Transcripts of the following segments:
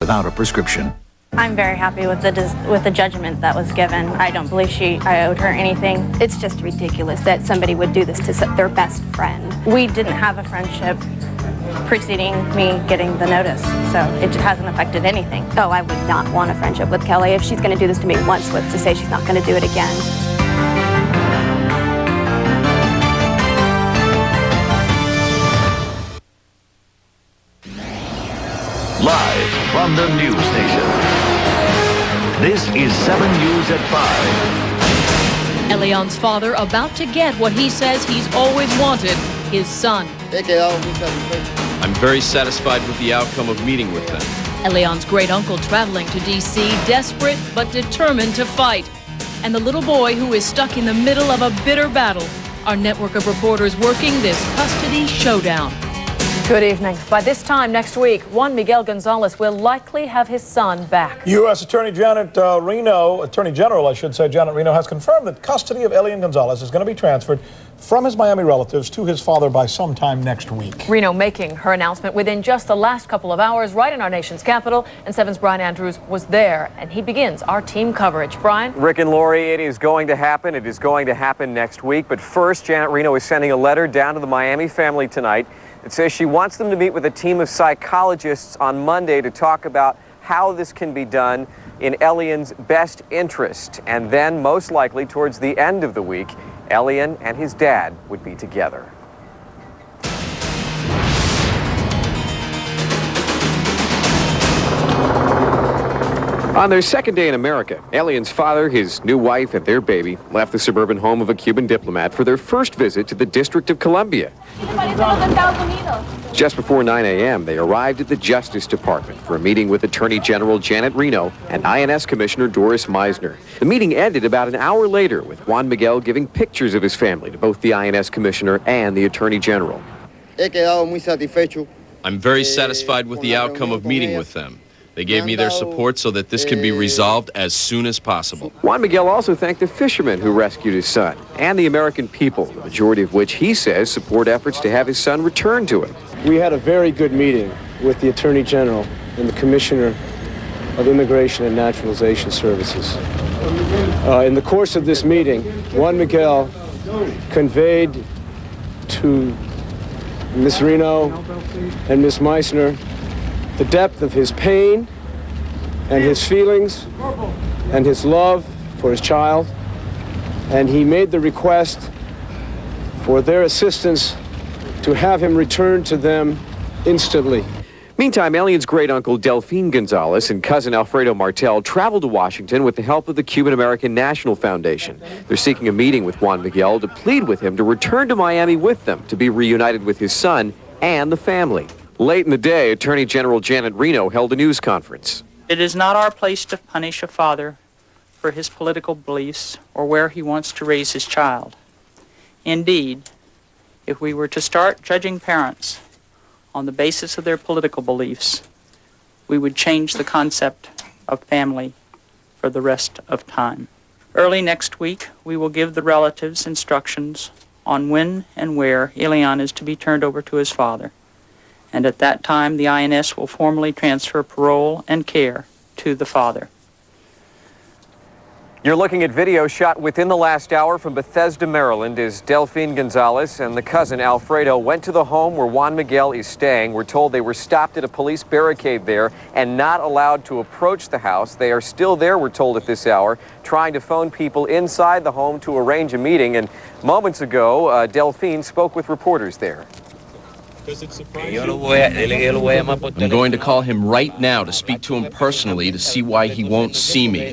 without a prescription. I'm very happy with the judgment that was given. I don't believe I owed her anything. It's just ridiculous that somebody would do this to their best friend. We didn't have a friendship preceding me getting the notice, so it hasn't affected anything. Oh, I would not want a friendship with Kelly. If she's going to do this to me once, what's to say she's not going to do it again? Live from the news station. This is 7 News at 5. Elian's father about to get what he says he's always wanted, his son. I'm very satisfied with the outcome of meeting with them. Elian's great-uncle traveling to D.C., desperate but determined to fight. And the little boy who is stuck in the middle of a bitter battle. Our network of reporters working this custody showdown. Good evening. By this time next week, Juan Miguel Gonzalez will likely have his son back. U.S. Attorney Janet Reno has confirmed that custody of Elian Gonzalez is going to be transferred from his Miami relatives to his father by sometime next week. Reno making her announcement within just the last couple of hours right in our nation's capital, and 7's Brian Andrews was there, and he begins our team coverage. Brian? Rick and Lori, it is going to happen. It is going to happen next week. But first, Janet Reno is sending a letter down to the Miami family tonight. It says she wants them to meet with a team of psychologists on Monday to talk about how this can be done in Elian's best interest. And then, most likely, towards the end of the week, Elian and his dad would be together. On their second day in America, Elian's father, his new wife, and their baby left the suburban home of a Cuban diplomat for their first visit to the District of Columbia. Just before 9 a.m., they arrived at the Justice Department for a meeting with Attorney General Janet Reno and INS Commissioner Doris Meisner. The meeting ended about an hour later with Juan Miguel giving pictures of his family to both the INS Commissioner and the Attorney General. I'm very satisfied with the outcome of meeting with them. They gave me their support so that this can be resolved as soon as possible. Juan Miguel also thanked the fishermen who rescued his son and the American people, the majority of which he says support efforts to have his son returned to him. We had a very good meeting with the Attorney General and the Commissioner of Immigration and Naturalization Services. In the course of this meeting, Juan Miguel conveyed to Ms. Reno and Ms. Meisner the depth of his pain and his feelings and his love for his child, and he made the request for their assistance to have him returned to them instantly. Meantime, Elian's great-uncle Delphine Gonzalez and cousin Alfredo Martel traveled to Washington with the help of the Cuban-American National Foundation. They're seeking a meeting with Juan Miguel to plead with him to return to Miami with them to be reunited with his son and the family. Late in the day, Attorney General Janet Reno held a news conference. It is not our place to punish a father for his political beliefs or where he wants to raise his child. Indeed, if we were to start judging parents on the basis of their political beliefs, we would change the concept of family for the rest of time. Early next week, we will give the relatives instructions on when and where Elian is to be turned over to his father. And at that time, the INS will formally transfer parole and care to the father. You're looking at video shot within the last hour from Bethesda, Maryland, as Delphine Gonzalez and the cousin Alfredo went to the home where Juan Miguel is staying. We're told they were stopped at a police barricade there and not allowed to approach the house. They are still there, we're told, at this hour, trying to phone people inside the home to arrange a meeting. And moments ago, Delphine spoke with reporters there. I'm going to call him right now to speak to him personally to see why he won't see me.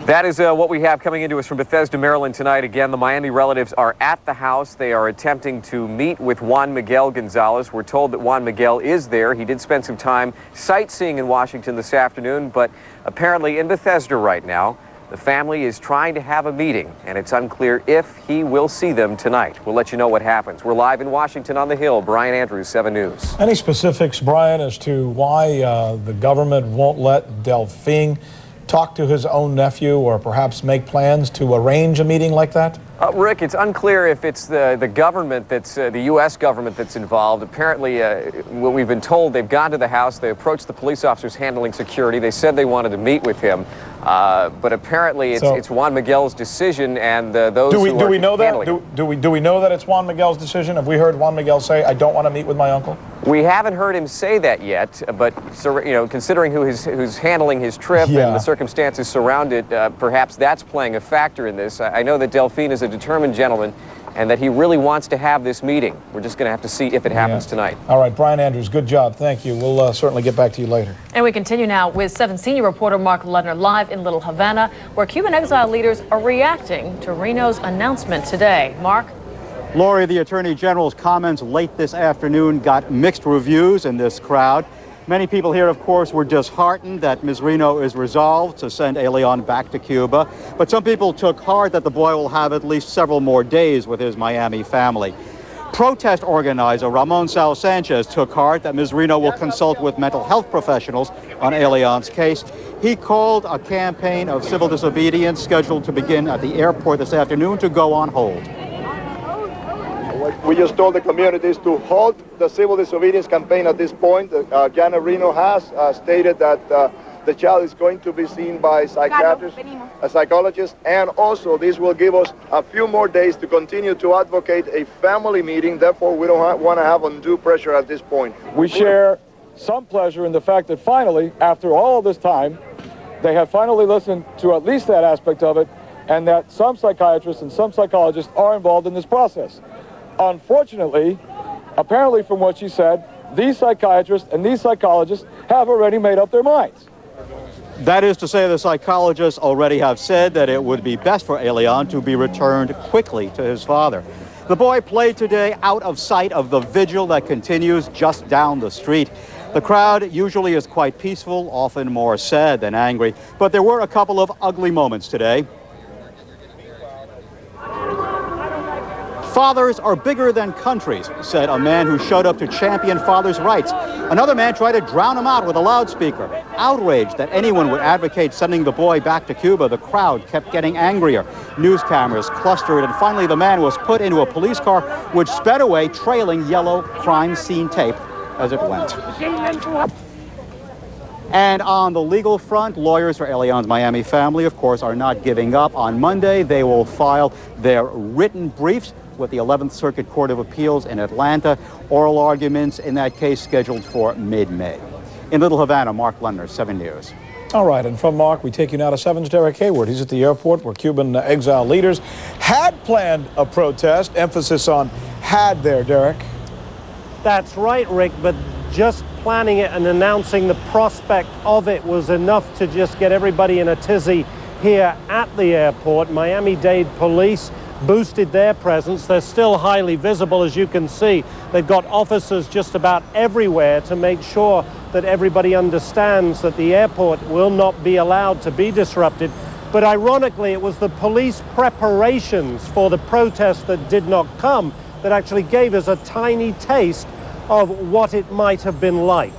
That is what we have coming into us from Bethesda, Maryland tonight. Again, the Miami relatives are at the house. They are attempting to meet with Juan Miguel Gonzalez. We're told that Juan Miguel is there. He did spend some time sightseeing in Washington this afternoon, but apparently in Bethesda right now. The family is trying to have a meeting, and it's unclear if he will see them tonight. We'll let you know what happens. We're live in Washington on the Hill. Brian Andrews, 7 News. Any specifics, Brian, as to why the government won't let Delphine talk to his own nephew or perhaps make plans to arrange a meeting like that? Rick, it's unclear if it's the government that's the U.S. government that's involved. Apparently, what we've been told, they've gone to the house, they approached the police officers handling security. They said they wanted to meet with him, but apparently it's Juan Miguel's decision, and those do we handling know that? it. Do we know that it's Juan Miguel's decision? Have we heard Juan Miguel say, "I don't want to meet with my uncle"? We haven't heard him say that yet, but considering who's handling his trip and the circumstances surround it, perhaps that's playing a factor in this. I know that Delphine is a determined gentleman and that he really wants to have this meeting. We're just going to have to see if it happens tonight. All right, Brian Andrews, good job. Thank you. We'll certainly get back to you later. And we continue now with 7 senior reporter Mark Ludner live in Little Havana, where Cuban exile leaders are reacting to Reno's announcement today. Mark? Lori, the Attorney General's comments late this afternoon got mixed reviews in this crowd. Many people here, of course, were disheartened that Ms. Reno is resolved to send Elian back to Cuba. But some people took heart that the boy will have at least several more days with his Miami family. Protest organizer Ramon Sal Sanchez took heart that Ms. Reno will consult with mental health professionals on Elian's case. He called a campaign of civil disobedience scheduled to begin at the airport this afternoon to go on hold. We just told the communities to halt the civil disobedience campaign at this point. Janet Reno has stated that the child is going to be seen by psychiatrists, a psychologist, and also this will give us a few more days to continue to advocate a family meeting. Therefore, we don't want to have undue pressure at this point. We share some pleasure in the fact that finally, after all this time, they have finally listened to at least that aspect of it, and that some psychiatrists and some psychologists are involved in this process. Unfortunately, apparently from what she said, these psychiatrists and these psychologists have already made up their minds. That is to say, the psychologists already have said that it would be best for Elian to be returned quickly to his father. The boy played today out of sight of the vigil that continues just down the street. The crowd usually is quite peaceful, often more sad than angry, but there were a couple of ugly moments today. Fathers are bigger than countries, said a man who showed up to champion fathers' rights. Another man tried to drown him out with a loudspeaker. Outraged that anyone would advocate sending the boy back to Cuba, the crowd kept getting angrier. News cameras clustered, and finally the man was put into a police car, which sped away trailing yellow crime scene tape as it went. And on the legal front, lawyers for Elian's Miami family, of course, are not giving up. On Monday, they will file their written briefs with the 11th Circuit Court of Appeals in Atlanta. Oral arguments in that case scheduled for mid-May. In Little Havana, Mark Ludner, 7 News. All right, and from Mark, we take you now to 7's Derek Hayward. He's at the airport where Cuban exile leaders had planned a protest. Emphasis on had there, Derek. That's right, Rick, but just planning it and announcing the prospect of it was enough to just get everybody in a tizzy here at the airport. Miami-Dade police boosted their presence. They're still highly visible, as you can see. They've got officers just about everywhere to make sure that everybody understands that the airport will not be allowed to be disrupted. But ironically, it was the police preparations for the protest that did not come that actually gave us a tiny taste of what it might have been like.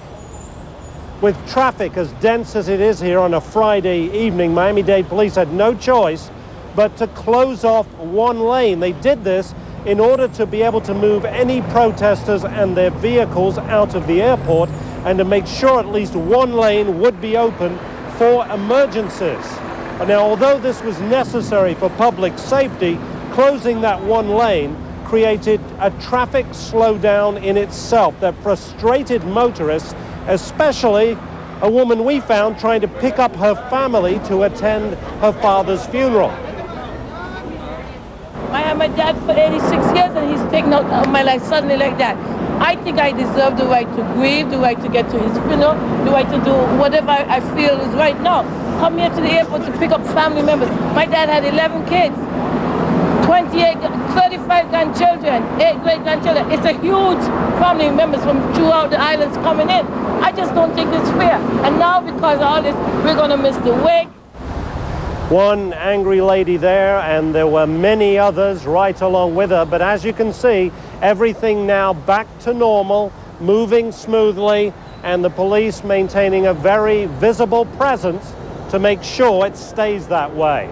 With traffic as dense as it is here on a Friday evening, Miami-Dade police had no choice but to close off one lane. They did this in order to be able to move any protesters and their vehicles out of the airport and to make sure at least one lane would be open for emergencies. Now, although this was necessary for public safety, closing that one lane created a traffic slowdown in itself that frustrated motorists, especially a woman we found trying to pick up her family to attend her father's funeral. I am a dad for 86 years and he's taken out of my life suddenly like that. I think I deserve the right to grieve, the right to get to his funeral, the right to do whatever I feel is right now. Come here to the airport to pick up family members. My dad had 11 kids, 35 grandchildren, 8 great-grandchildren. It's a huge family members from throughout the islands coming in. I just don't think it's fair. And now because of all this, we're going to miss the wake. One angry lady there, and there were many others right along with her. But as you can see, everything now back to normal, moving smoothly, and the police maintaining a very visible presence to make sure it stays that way.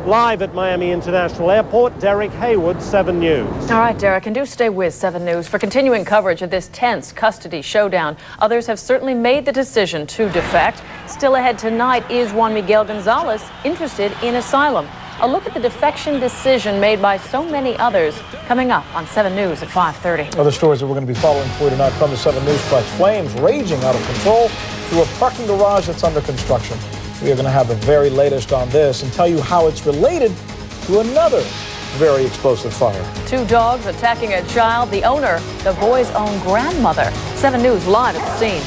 Live at Miami International Airport, Derek Hayward, 7 News. All right, Derek, and do stay with 7 News for continuing coverage of this tense custody showdown. Others have certainly made the decision to defect. Still ahead tonight is Juan Miguel Gonzalez interested in asylum. A look at the defection decision made by so many others coming up on 7 News at 5:30. Other stories that we're going to be following for you tonight from the 7 News Press. Flames raging out of control through a parking garage that's under construction. We are going to have the very latest on this and tell you how it's related to another very explosive fire. 2 dogs attacking a child, the owner, the boy's own grandmother. 7 News live at the scene.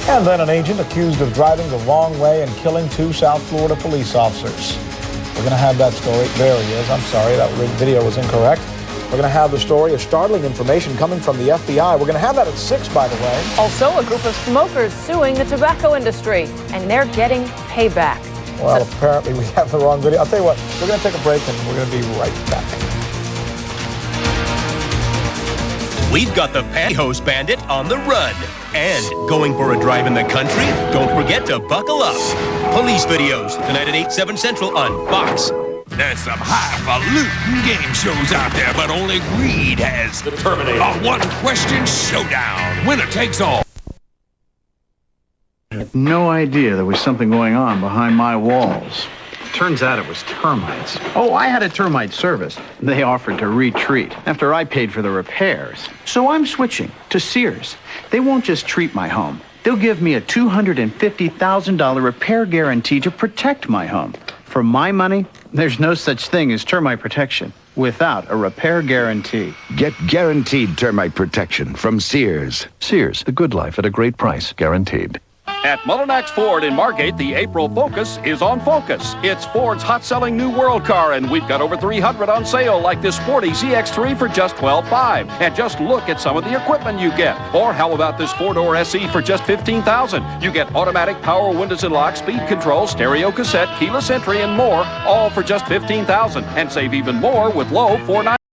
And then an agent accused of driving the wrong way and killing 2 South Florida police officers. We're going to have that story. There he is. I'm sorry, that video was incorrect. We're going to have the story of startling information coming from the FBI. We're going to have that at 6, by the way. Also, a group of smokers suing the tobacco industry, and they're getting payback. Well, apparently we have the wrong video. I'll tell you what, we're going to take a break, and we're going to be right back. We've got the Pantyhose Bandit on the run. And going for a drive in the country? Don't forget to buckle up. Police videos, tonight at 8, 7 Central on Fox. There's some highfalutin game shows out there, but only greed has the Terminator. A one-question showdown. Winner takes all. I had no idea there was something going on behind my walls. Turns out it was termites. Oh, I had a termite service. They offered to retreat after I paid for the repairs. So I'm switching to Sears. They won't just treat my home. They'll give me a $250,000 repair guarantee to protect my home. For my money, there's no such thing as termite protection without a repair guarantee. Get guaranteed termite protection from Sears. Sears, the good life at a great price, guaranteed. At Mullinax Ford in Margate, the April Focus is on Focus. It's Ford's hot-selling new world car, and we've got over 300 on sale, like this sporty ZX3 for just $12,500. And just look at some of the equipment you get. Or how about this 4-door SE for just $15,000? You get automatic power windows and locks, speed control, stereo cassette, keyless entry, and more, all for just $15,000. And save even more with low $4.99